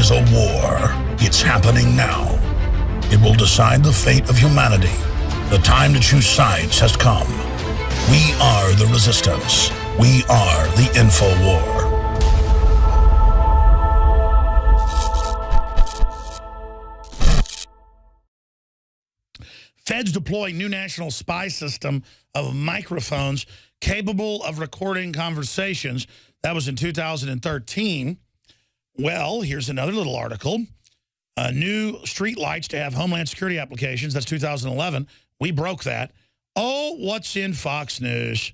is a war. It's happening now. It will decide the fate of humanity. The time to choose sides has come. We are the resistance. We are the InfoWar. Feds deploy new national spy system of microphones capable of recording conversations. That was in 2013. Well, here's another little article. New street lights to have Homeland Security applications. That's 2011. We broke that. Oh, what's in Fox News?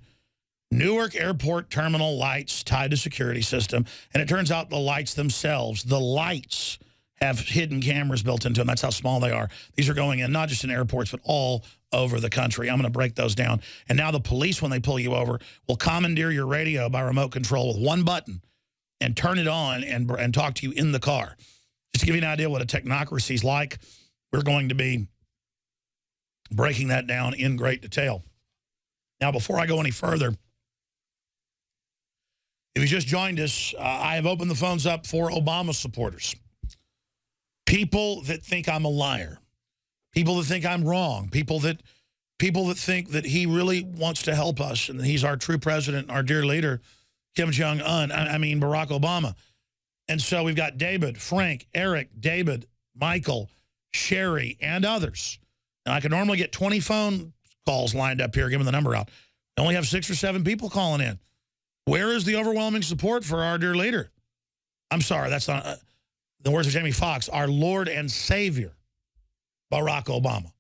Newark Airport terminal lights tied to security system. And it turns out the lights themselves, the lights, have hidden cameras built into them. That's how small they are. These are going in not just in airports, but all over the country. I'm going to break those down. And now the police, when they pull you over, will commandeer your radio by remote control with one button and turn it on and talk to you in the car. Just to give you an idea what a technocracy is like, we're going to be breaking that down in great detail. Now, before I go any further, if you just joined us, I have opened the phones up for Obama supporters. People that think I'm a liar. People that think I'm wrong. People that think that he really wants to help us and that he's our true president, our dear leader, Kim Jong-un, I mean Barack Obama. And so we've got David, Frank, Eric, David, Michael, Sherry, and others. And I can normally get 20 phone calls lined up here, giving the number out. I only have 6 or 7 people calling in. Where is the overwhelming support for our dear leader? I'm sorry, that's not the words of Jamie Foxx, our Lord and Savior, Barack Obama.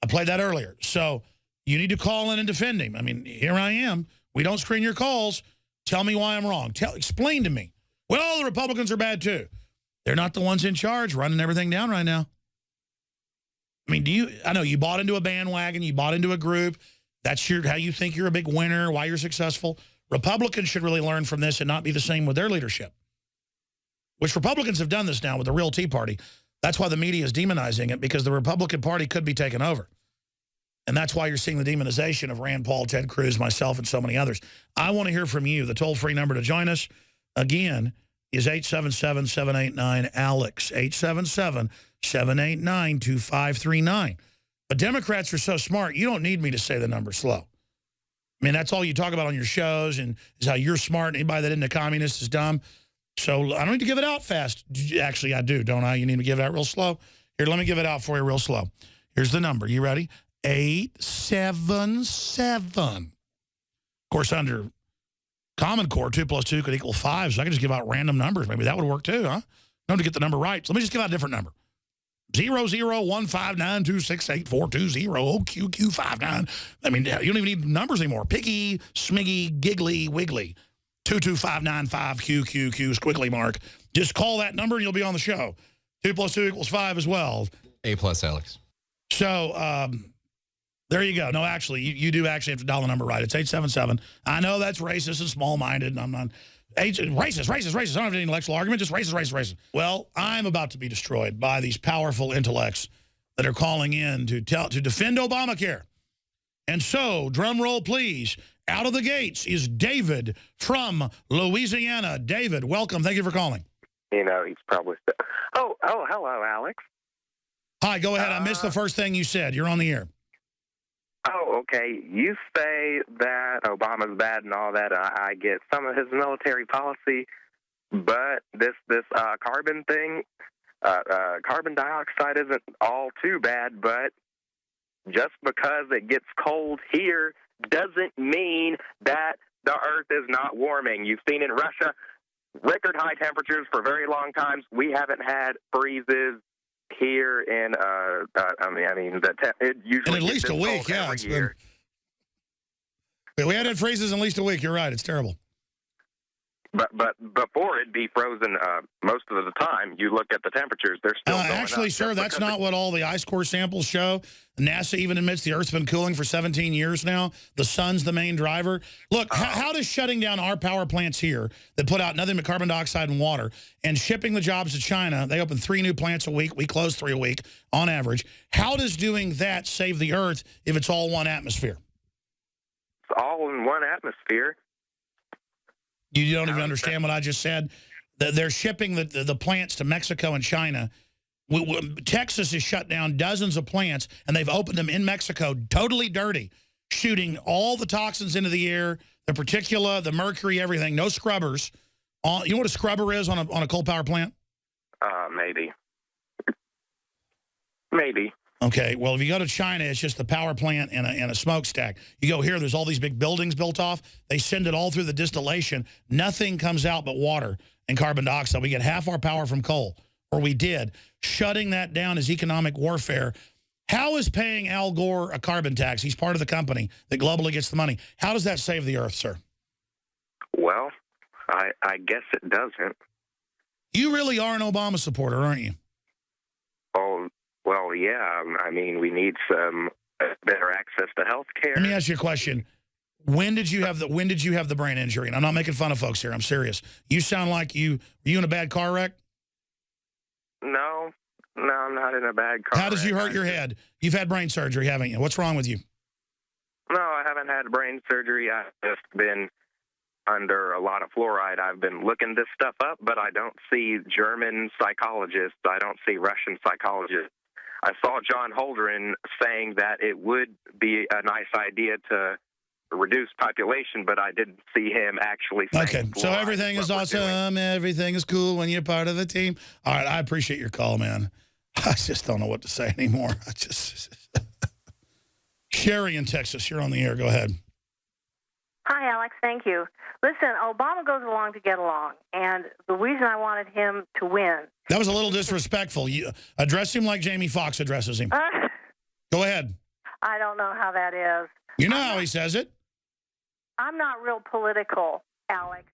I played that earlier. So you need to call in and defend him. I mean, here I am. We don't screen your calls. Tell me why I'm wrong. Explain to me. Well, the Republicans are bad too. They're not the ones in charge running everything down right now. I mean, I know you bought into a bandwagon, you bought into a group. That's how you think you're a big winner, why you're successful. Republicans should really learn from this and not be the same with their leadership. Which Republicans have done this now with the real Tea Party. That's why the media is demonizing it, because the Republican Party could be taken over. And that's why you're seeing the demonization of Rand Paul, Ted Cruz, myself, and so many others. I want to hear from you. The toll-free number to join us, again, is 877-789-ALEX, 877-789-2539. But Democrats are so smart, you don't need me to say the number slow. I mean, that's all you talk about on your shows, and is how you're smart, and anybody that isn't a communist is dumb. So I don't need to give it out fast. Actually, I do, don't I? You need to give it out real slow? Here, let me give it out for you real slow. Here's the number. You ready? 877. Of course, under Common Core, 2 + 2 could equal 5, so I could just give out random numbers. Maybe that would work too, huh? No, to get the number right. So let me just give out a different number. 00159268420OQQ59. I mean, you don't even need numbers anymore. Piggy, Smiggy, Giggly, Wiggly. 22595QQQ squiggly mark. Just call that number and you'll be on the show. 2 + 2 = 5 as well. A plus Alex. So there you go. No, actually, you do actually have to dial the number right. It's 877. I know that's racist and small-minded, and I'm not racist. I don't have any intellectual argument, just racist. Well, I'm about to be destroyed by these powerful intellects that are calling in to defend Obamacare. And so, drum roll, please. Out of the gates is David from Louisiana. David, welcome. Thank you for calling. You know, he's probably... Oh, hello, Alex. Hi, go ahead. I missed the first thing you said. You're on the air. Oh, okay. You say that Obama's bad and all that. I get some of his military policy, but this carbon thing, carbon dioxide isn't all too bad, but just because it gets cold here doesn't mean that the Earth is not warming. You've seen in Russia record high temperatures for very long times. We haven't had freezes here in, it usually in at least a week, yeah. We had freezes in at least a week. You're right. It's terrible. But before it'd be frozen most of the time, you look at the temperatures, they're still going actually, up. sir, that's not what all the ice core samples show. NASA even admits the Earth's been cooling for 17 years now. The sun's the main driver. Look, how does shutting down our power plants here that put out nothing but carbon dioxide and water and shipping the jobs to China, they open 3 new plants a week, we close 3 a week on average. How does doing that save the Earth if it's all one atmosphere? It's all in one atmosphere. You don't even understand what I just said? They're shipping the plants to Mexico and China. Texas has shut down dozens of plants, and they've opened them in Mexico, totally dirty, shooting all the toxins into the air, the particula, the mercury, everything. No scrubbers. You know what a scrubber is on a coal power plant? Maybe. Maybe. Okay, well, if you go to China, it's just the power plant and a smokestack. You go here, there's all these big buildings built off. They send it all through the distillation. Nothing comes out but water and carbon dioxide. We get half our power from coal, or we did. Shutting that down is economic warfare. How is paying Al Gore a carbon tax? He's part of the company that globally gets the money. How does that save the earth, sir? Well, I guess it doesn't. You really are an Obama supporter, aren't you? Oh, well, yeah. I mean, we need some better access to health care. Let me ask you a question. When did you have the brain injury? And I'm not making fun of folks here. I'm serious. You sound like were you in a bad car wreck? No, I'm not in a bad car. How did you hurt your head? You've had brain surgery, haven't you? What's wrong with you? No, I haven't had brain surgery. I've just been under a lot of fluoride. I've been looking this stuff up, but I don't see German psychologists. I don't see Russian psychologists. I saw John Holdren saying that it would be a nice idea to reduce population, but I didn't see him actually saying okay, so everything is awesome. Everything is cool when you're part of the team. All right, I appreciate your call, man. I just don't know what to say anymore. Sherry in Texas, you're on the air. Go ahead. Hi, Alex. Thank you. Listen, Obama goes along to get along, and the reason I wanted him to win... That was a little disrespectful. You address him like Jamie Foxx addresses him. Go ahead. I don't know how that is. You know how he says it. I'm not real political, Alex.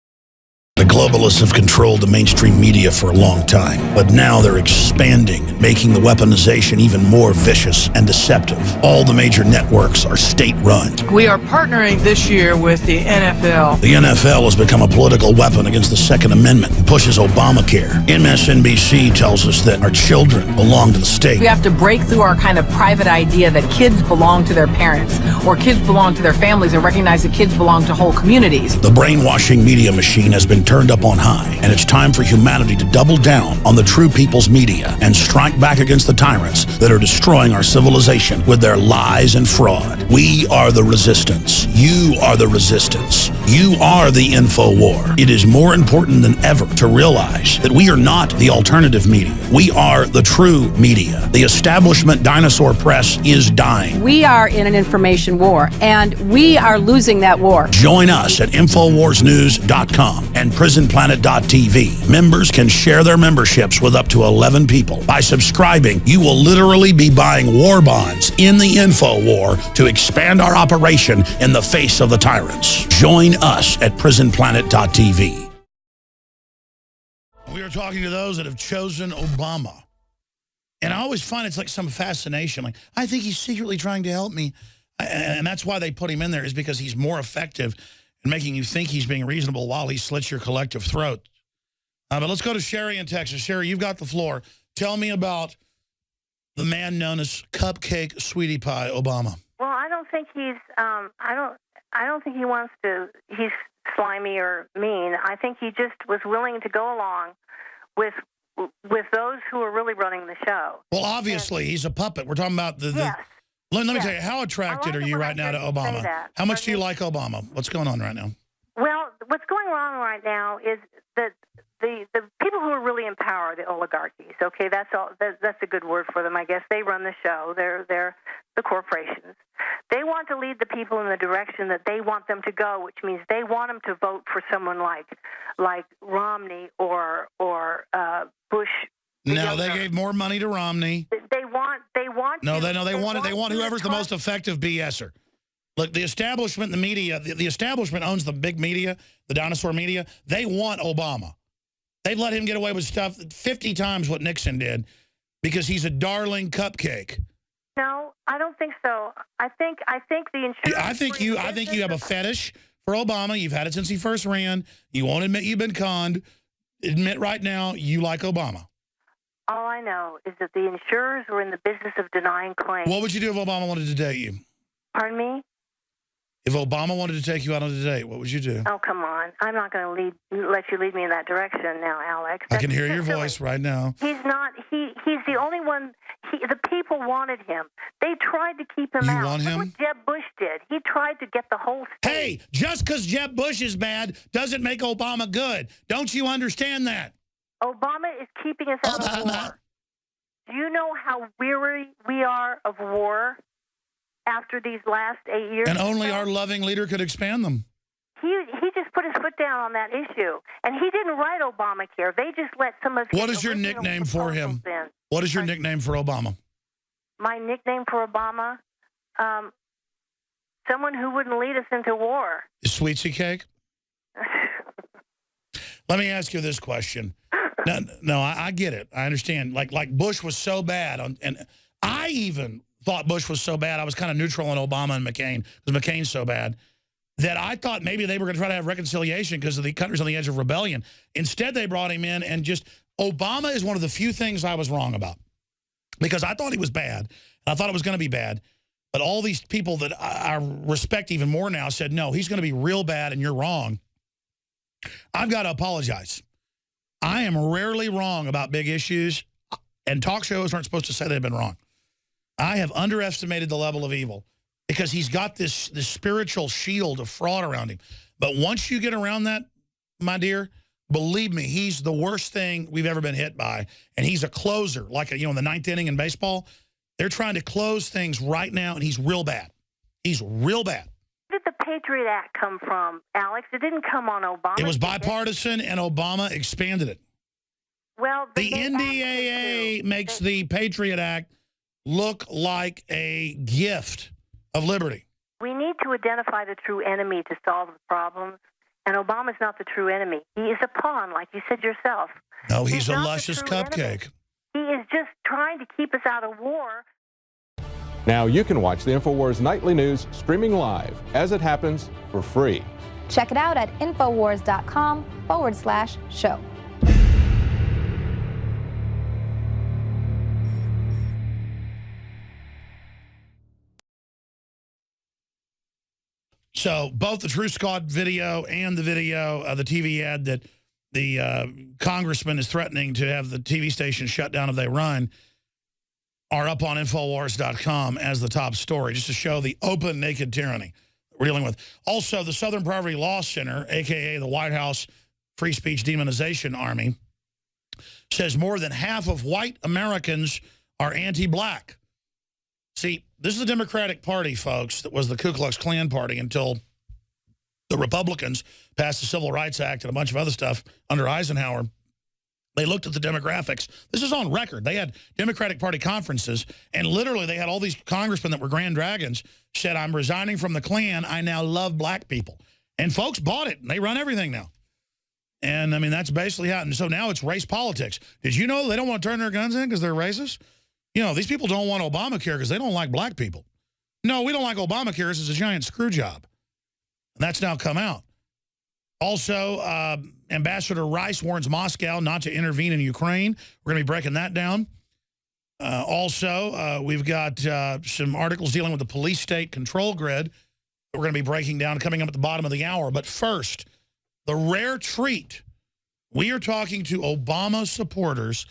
The globalists have controlled the mainstream media for a long time, but now they're expanding, making the weaponization even more vicious and deceptive. All the major networks are state-run. We are partnering this year with the NFL. The NFL has become a political weapon against the Second Amendment and pushes Obamacare. MSNBC tells us that our children belong to the state. We have to break through our kind of private idea that kids belong to their parents or kids belong to their families and recognize that kids belong to whole communities. The brainwashing media machine has been turned up on high, and it's time for humanity to double down on the true people's media and strike back against the tyrants that are destroying our civilization with their lies and fraud. We are the resistance. You are the resistance. You are the info war. It is more important than ever to realize that we are not the alternative media. We are the true media. The establishment dinosaur press is dying. We are in an information war, and we are losing that war. Join us at InfoWarsNews.com and PrisonPlanet.tv. Members can share their memberships with up to 11 people. By subscribing, you will literally be buying war bonds in the info war to expand our operation in the face of the tyrants. Join us at PrisonPlanet.tv. We are talking to those that have chosen Obama. And I always find it's like some fascination. Like, I think he's secretly trying to help me. And that's why they put him in there, is because he's more effective in making you think he's being reasonable while he slits your collective throat. But let's go to Sherry in Texas. Sherry, you've got the floor. Tell me about the man known as Cupcake Sweetie Pie Obama. Well, I don't think he's... I don't think he wants to... He's slimy or mean. I think he just was willing to go along with those who are really running the show. Well, obviously, he's a puppet. We're talking about the... Yes. Let me tell you, how attracted are you right now to Obama? How much do you like Obama? What's going on right now? Well, what's going on right now is that the people who are really in power, the oligarchies, okay, that's a good word for them, I guess. They run the show. They're the corporations. They want to lead the people in the direction that they want them to go, which means they want them to vote for someone like Romney or Bush. No, they gave more money to Romney. They want. They want whoever's the most effective BSer. Look, the establishment, the media, the establishment owns the big media, the dinosaur media. They want Obama. They've let him get away with stuff 50 times what Nixon did because he's a darling cupcake. No, I don't think so. I think the insurance. I think you have a fetish for Obama. You've had it since he first ran. You won't admit you've been conned. Admit right now you like Obama. All I know is that the insurers were in the business of denying claims. What would you do if Obama wanted to date you? Pardon me? If Obama wanted to take you out on a date, what would you do? Oh, come on. I'm not going to let you lead me in that direction now, Alex. I can hear your silly. voice right now. He's not. He's the only one. The people wanted him. They tried to keep him out. You want him? Look what Jeb Bush did. He tried to get the whole state. Hey, just because Jeb Bush is bad doesn't make Obama good. Don't you understand that? Obama is keeping us out of war. Do you know how weary we are of war after these last 8 years? And only our loving leader could expand them. He just put his foot down on that issue. And he didn't write Obamacare. They just let some of his What is your original nickname for him? proposals in. What is your nickname for Obama? My nickname for Obama? Someone who wouldn't lead us into war. Is Sweetie Cake? Let me ask you this question. No, I get it. I understand. Like Bush was so bad, and I even thought Bush was so bad, I was kind of neutral on Obama and McCain, because McCain's so bad, that I thought maybe they were going to try to have reconciliation because of the country's on the edge of rebellion. Instead, they brought him in and just, Obama is one of the few things I was wrong about. Because I thought he was bad, and I thought it was going to be bad. But all these people that I respect even more now said, no, he's going to be real bad and you're wrong. I've got to apologize. I am rarely wrong about big issues, and talk shows aren't supposed to say they've been wrong. I have underestimated the level of evil because he's got this spiritual shield of fraud around him. But once you get around that, my dear, believe me, he's the worst thing we've ever been hit by. And he's a closer, like, in the ninth inning in baseball. They're trying to close things right now, and he's real bad. He's real bad. Where did the Patriot Act come from, Alex? It didn't come on Obama. It was bipartisan, and Obama expanded it. Well, the NDAA makes the Patriot Act look like a gift of liberty. We need to identify the true enemy to solve the problems, and Obama's not the true enemy. He is a pawn, like you said yourself. No, he's a not luscious the true cupcake. enemy. He is just trying to keep us out of war. Now you can watch the InfoWars Nightly News streaming live as it happens for free. Check it out at Infowars.com/show. So both the True Scott video and the video of the TV ad that the congressman is threatening to have the TV station shut down if they run are up on Infowars.com as the top story, just to show the open, naked tyranny that we're dealing with. Also, the Southern Poverty Law Center, a.k.a. the White House Free Speech Demonization Army, says more than half of white Americans are anti-black. See, this is the Democratic Party, folks, that was the Ku Klux Klan party until the Republicans passed the Civil Rights Act and a bunch of other stuff under Eisenhower. They looked at the demographics. This is on record. They had Democratic Party conferences, and literally they had all these congressmen that were Grand Dragons said, I'm resigning from the Klan. I now love black people. And folks bought it, and they run everything now. And, I mean, that's basically how. And so now it's race politics. Did you know they don't want to turn their guns in because they're racist? You know, these people don't want Obamacare because they don't like black people. No, we don't like Obamacare. This is a giant screw job. And that's now come out. Also, Ambassador Rice warns Moscow not to intervene in Ukraine. We're going to be breaking that down. Also, we've got some articles dealing with the police state control grid that we're going to be breaking down coming up at the bottom of the hour. But first, the rare treat. We are talking to Obama supporters,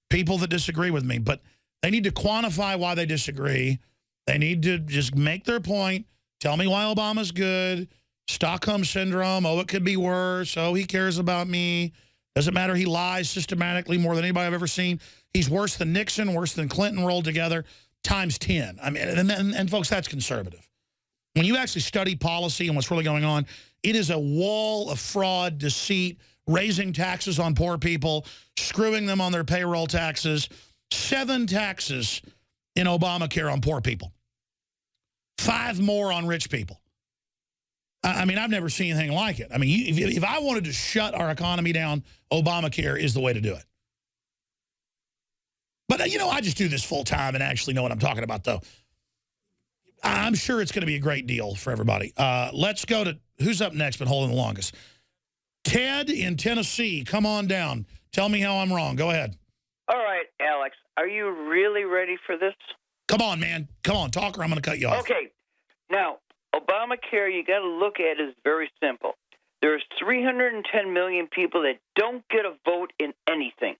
people that disagree with me, but they need to quantify why they disagree. They need to just make their point, tell me why Obama's good, Stockholm Syndrome, oh, it could be worse, oh, he cares about me. Doesn't matter, he lies systematically more than anybody I've ever seen. He's worse than Nixon, worse than Clinton rolled together, times 10. I mean, and folks, that's conservative. When you actually study policy and what's really going on, it is a wall of fraud, deceit, raising taxes on poor people, screwing them on their payroll taxes, 7 taxes in Obamacare on poor people, 5 more on rich people. I mean, I've never seen anything like it. I mean, if I wanted to shut our economy down, Obamacare is the way to do it. But, you know, I just do this full time and actually know what I'm talking about, though. I'm sure it's going to be a great deal for everybody. Let's go to who's up next but holding the longest. Ted in Tennessee, come on down. Tell me how I'm wrong. Go ahead. All right, Alex, are you really ready for this? Come on, man. Come on, talk or I'm going to cut you off. Okay. Now, Obamacare, you got to look at it as very simple. There's 310 million people that don't get a vote in anything.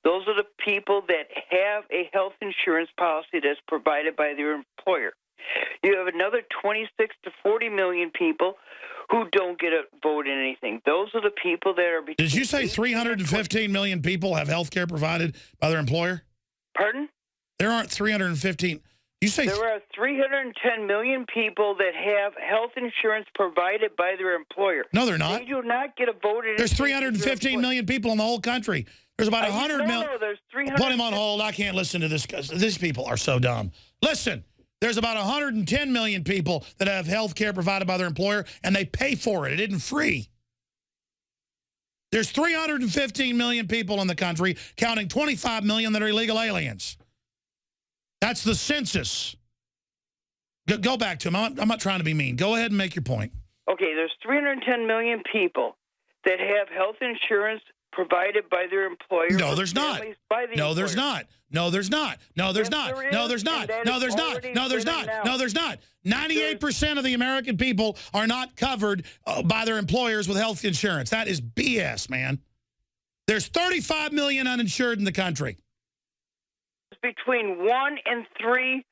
Those are the people that have a health insurance policy that's provided by their employer. You have another 26 to 40 million people who don't get a vote in anything. Those are the people that are between... Did you say 315 million people have health care provided by their employer? Pardon? There aren't 315. You say there are 310 million people that have health insurance provided by their employer. No, they're not. They do not get a vote in There's 315 million people in the whole country. There's about 100 million. No, there's 300. Put him on hold. I can't listen to this because these people are so dumb. Listen, there's about 110 million people that have health care provided by their employer, and they pay for it. It isn't free. There's 315 million people in the country, counting 25 million that are illegal aliens. That's the census. Go back to him. I'm not trying to be mean. Go ahead and make your point. Okay, there's 310 million people that have health insurance provided by their employer. No, there's not. No, there's not. No, there's not. No, there's not. No, there's not. No, there's not. No, there's not. No, there's not. 98% of the American people are not covered by their employers with health insurance. That is BS, man. There's 35 million uninsured in the country. Between 1 and 3%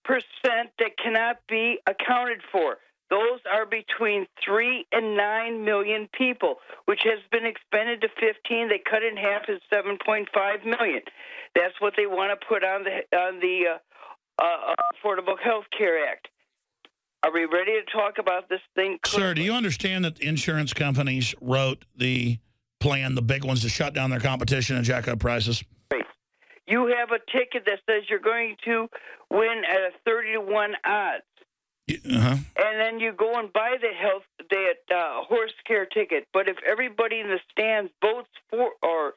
that cannot be accounted for. Those are between 3 and 9 million people, which has been expanded to 15. They cut it in half to 7.5 million. That's what they want to put on the Affordable Health Care Act. Are we ready to talk about this thing clearly? Sir, do you understand that insurance companies wrote the plan, the big ones, to shut down their competition and jack up prices? You have a ticket that says you're going to win at a 30 to 1 odds. And then you go and buy that horse care ticket. But if everybody in the stands votes for or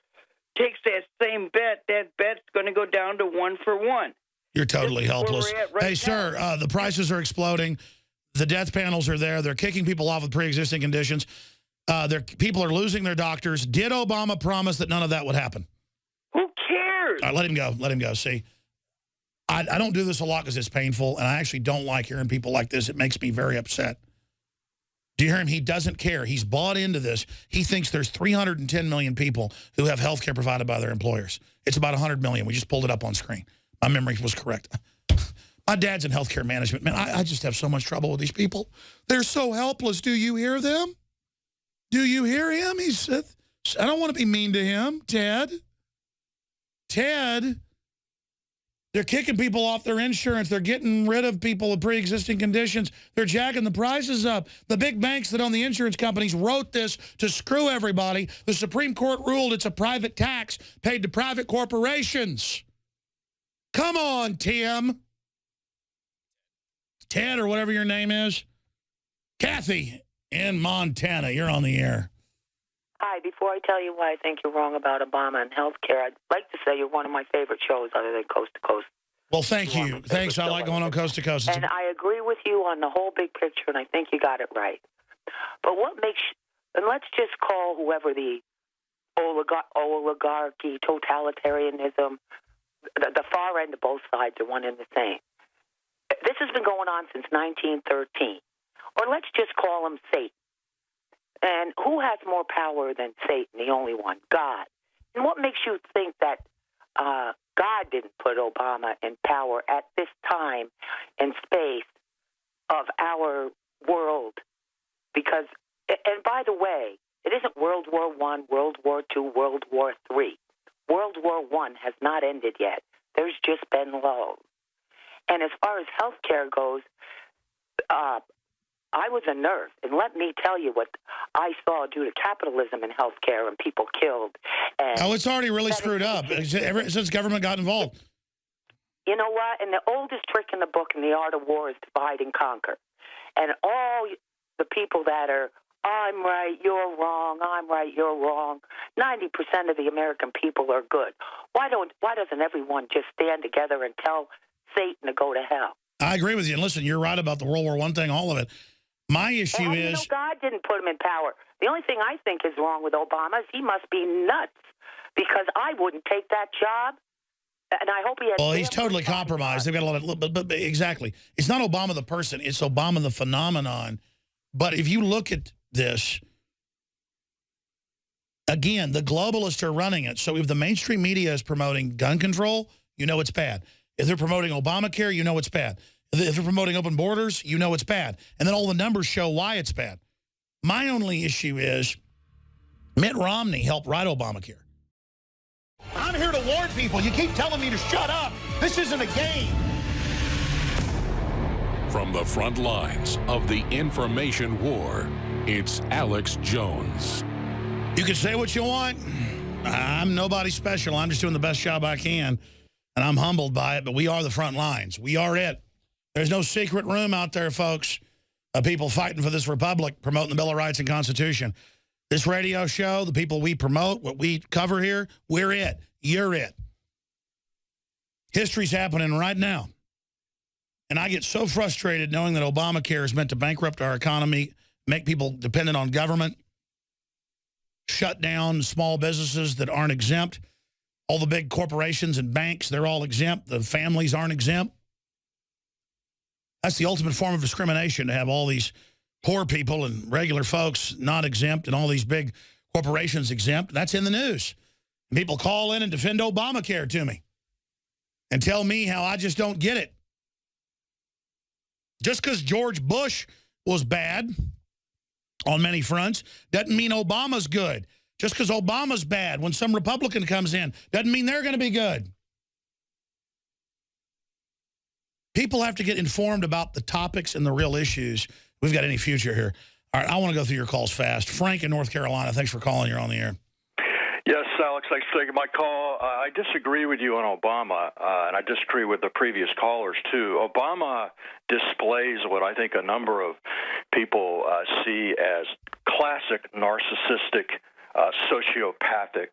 takes that same bet, that bet's going to go down to 1 for 1. You're totally helpless. Right hey, sir, the prices are exploding. The death panels are there. They're kicking people off with pre-existing conditions. People are losing their doctors. Did Obama promise that none of that would happen? Who cares? Let him go. Let him go. See, I don't do this a lot because it's painful, and I actually don't like hearing people like this. It makes me very upset. Do you hear him? He doesn't care. He's bought into this. He thinks there's 310 million people who have health care provided by their employers. It's about 100 million. We just pulled it up on screen. My memory was correct. My dad's in healthcare management. Man, I just have so much trouble with these people. They're so helpless. Do you hear them? Do you hear him? He said, I don't want to be mean to him, Ted. Ted, they're kicking people off their insurance. They're getting rid of people with pre-existing conditions. They're jacking the prices up. The big banks that own the insurance companies wrote this to screw everybody. The Supreme Court ruled it's a private tax paid to private corporations. Come on, Tim. Ted, or whatever your name is. Kathy in Montana, you're on the air. Hi, before I tell you why I think you're wrong about Obama and health care, I'd like to say you're one of my favorite shows other than Coast to Coast. Well, thank you. Thanks. I like going on Coast to Coast. And I agree with you on the whole big picture, and I think you got it right. But what makes, and let's just call whoever the oligarchy, totalitarianism, the far end of both sides are one and the same. This has been going on since 1913. Or let's just call him Satan. And who has more power than Satan? The only one, God. And what makes you think that God didn't put Obama in power at this time and space of our world? Because, and by the way, it isn't World War I, World War II, World War III. World War I has not ended yet. There's just been lulls. And as far as health care goes, I was a nurse, and let me tell you what I saw due to capitalism in health care and people killed. And it's already really screwed up ever since government got involved. You know what? And the oldest trick in the book in The Art of War is divide and conquer. And all the people that are, I'm right, you're wrong, I'm right, you're wrong, 90% of the American people are good. Why doesn't everyone just stand together and tell Satan to go to hell? I agree with you. And listen, you're right about the World War I thing, all of it. My issue is... God didn't put him in power. The only thing I think is wrong with Obama is he must be nuts, because I wouldn't take that job. And I hope he has... Well, he's totally compromised. They've got a lot of... But exactly. It's not Obama the person. It's Obama the phenomenon. But if you look at this, again, the globalists are running it. So if the mainstream media is promoting gun control, you know it's bad. If they're promoting Obamacare, you know it's bad. If they're promoting open borders, you know it's bad. And then all the numbers show why it's bad. My only issue is Mitt Romney helped write Obamacare. I'm here to warn people. You keep telling me to shut up. This isn't a game. From the front lines of the information war, it's Alex Jones. You can say what you want. I'm nobody special. I'm just doing the best job I can. And I'm humbled by it, but we are the front lines. We are it. There's no secret room out there, folks, of people fighting for this republic, promoting the Bill of Rights and Constitution. This radio show, the people we promote, what we cover here, we're it. You're it. History's happening right now. And I get so frustrated knowing that Obamacare is meant to bankrupt our economy, make people dependent on government, shut down small businesses that aren't exempt. All the big corporations and banks, they're all exempt. The families aren't exempt. That's the ultimate form of discrimination, to have all these poor people and regular folks not exempt and all these big corporations exempt. That's in the news. People call in and defend Obamacare to me and tell me how I just don't get it. Just because George Bush was bad on many fronts doesn't mean Obama's good. Just because Obama's bad when some Republican comes in doesn't mean they're going to be good. People have to get informed about the topics and the real issues. We've got any future here. All right, I want to go through your calls fast. Frank in North Carolina, thanks for calling. You're on the air. Yes, Alex, thanks for taking my call. I disagree with you on Obama, and I disagree with the previous callers, too. Obama displays what I think a number of people see as classic narcissistic, sociopathic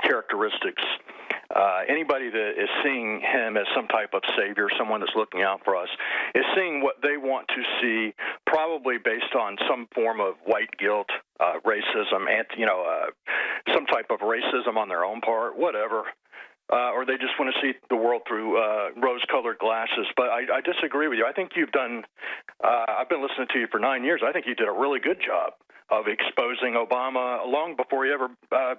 characteristics. Anybody that is seeing him as some type of savior, someone that's looking out for us, is seeing what they want to see, probably based on some form of white guilt, racism, some type of racism on their own part, whatever. Or they just want to see the world through rose-colored glasses. But I disagree with you. I think you've done, I've been listening to you for 9 years. I think you did a really good job of exposing Obama long before he ever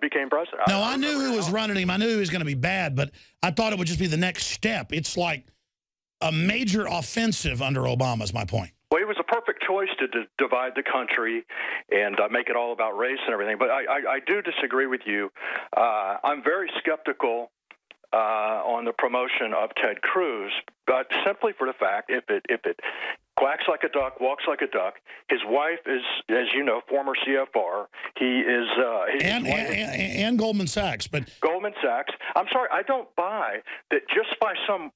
became president. No, I knew who was running him. I knew he was going to be bad, but I thought it would just be the next step. It's like a major offensive under Obama is my point. Well, it was a perfect choice to divide the country and make it all about race and everything. But I do disagree with you. I'm very skeptical on the promotion of Ted Cruz, but simply for the fact, if it quacks like a duck, walks like a duck. His wife is, as you know, former CFR. He is and Goldman Sachs, but Goldman Sachs. I'm sorry, I don't buy that just by some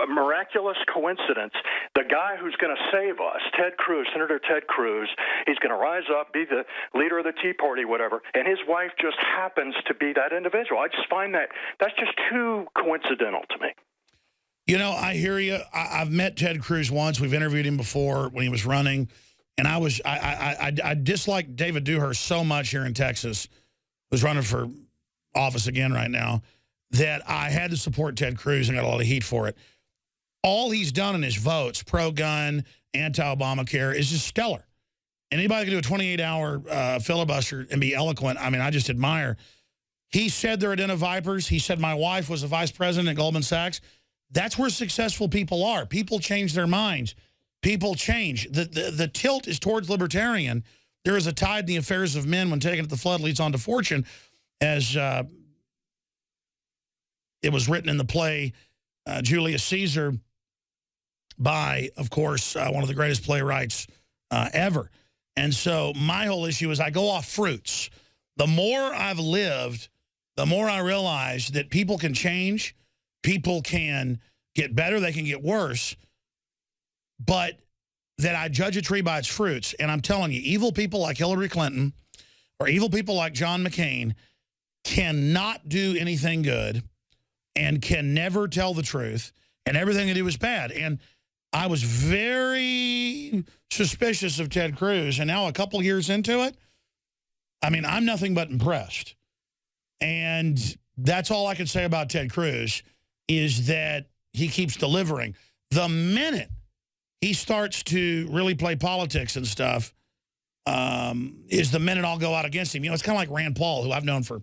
miraculous coincidence, the guy who's going to save us, Ted Cruz, Senator Ted Cruz, he's going to rise up, be the leader of the Tea Party, whatever, and his wife just happens to be that individual. I just find that's just too coincidental to me. You know, I hear you. I've met Ted Cruz once. We've interviewed him before when he was running. And I dislike David Dewhurst so much here in Texas, who's running for office again right now, that I had to support Ted Cruz and got a lot of heat for it. All he's done in his votes, pro-gun, anti-Obamacare, is just stellar. Anybody can do a 28-hour filibuster and be eloquent. I mean, I just admire. He said they're a den of vipers. He said my wife was a vice president at Goldman Sachs. That's where successful people are. People change their minds. People change. The tilt is towards libertarian. There is a tide in the affairs of men when taken at the flood leads on to fortune, as it was written in the play Julius Caesar by, of course, one of the greatest playwrights ever. And so my whole issue is I go off fruits. The more I've lived, the more I realize that people can change. People can get better, they can get worse, but that I judge a tree by its fruits. And I'm telling you, evil people like Hillary Clinton or evil people like John McCain cannot do anything good and can never tell the truth, and everything they do is bad. And I was very suspicious of Ted Cruz, and now a couple years into it, I mean, I'm nothing but impressed. And That's all I can say about Ted Cruz, is that he keeps delivering. The minute he starts to really play politics and stuff, is the minute I'll go out against him. You know, it's kind of like Rand Paul, who I've known for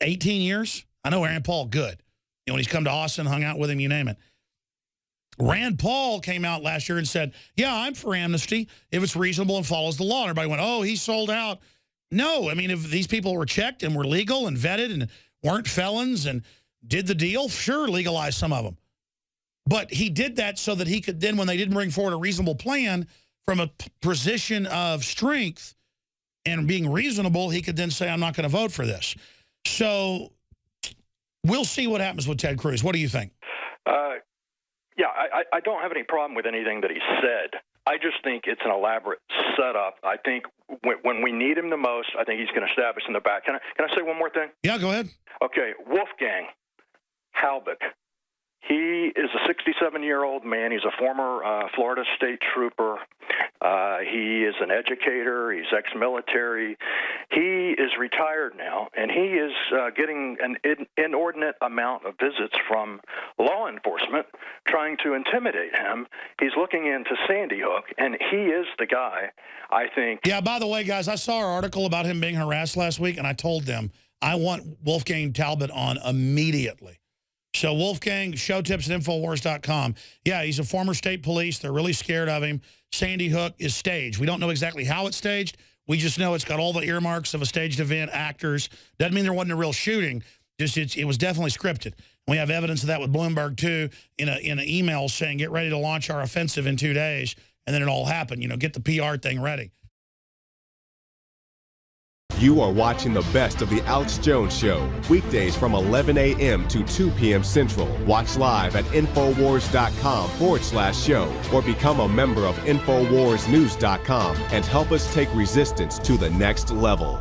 18 years. I know Rand Paul good. You know, when he's come to Austin, hung out with him, you name it. Rand Paul came out last year and said, yeah, I'm for amnesty if it's reasonable and follows the law. And everybody went, oh, he's sold out. No, I mean, if these people were checked and were legal and vetted and weren't felons and did the deal, sure, legalize some of them. But he did that so that he could then, when they didn't bring forward a reasonable plan from a position of strength and being reasonable, he could then say, I'm not going to vote for this. So we'll see what happens with Ted Cruz. What do you think? Yeah, I don't have any problem with anything that he said. I just think it's an elaborate setup. I think when we need him the most, I think he's going to stab us in the back. Can I say one more thing? Yeah, go ahead. Okay, Wolfgang Halbach. He is a 67-year-old man. He's a former Florida State Trooper. He is an educator. He's ex-military. He is retired now, and he is getting an inordinate amount of visits from law enforcement trying to intimidate him. He's looking into Sandy Hook, and he is the guy, I think. Yeah, by the way, guys, I saw our article about him being harassed last week, and I told them I want Wolfgang Talbot on immediately. So Wolfgang, showtips at Infowars.com. Yeah, he's a former state police. They're really scared of him. Sandy Hook is staged. We don't know exactly how it's staged. We just know it's got all the earmarks of a staged event, actors. Doesn't mean there wasn't a real shooting. Just it was definitely scripted. We have evidence of that with Bloomberg, too, in an email saying, get ready to launch our offensive in 2 days. And then it all happened. You know, get the PR thing ready. You are watching the best of the Alex Jones Show, weekdays from 11 a.m. to 2 p.m. Central. Watch live at Infowars.com/show or become a member of InfoWarsNews.com and help us take resistance to the next level.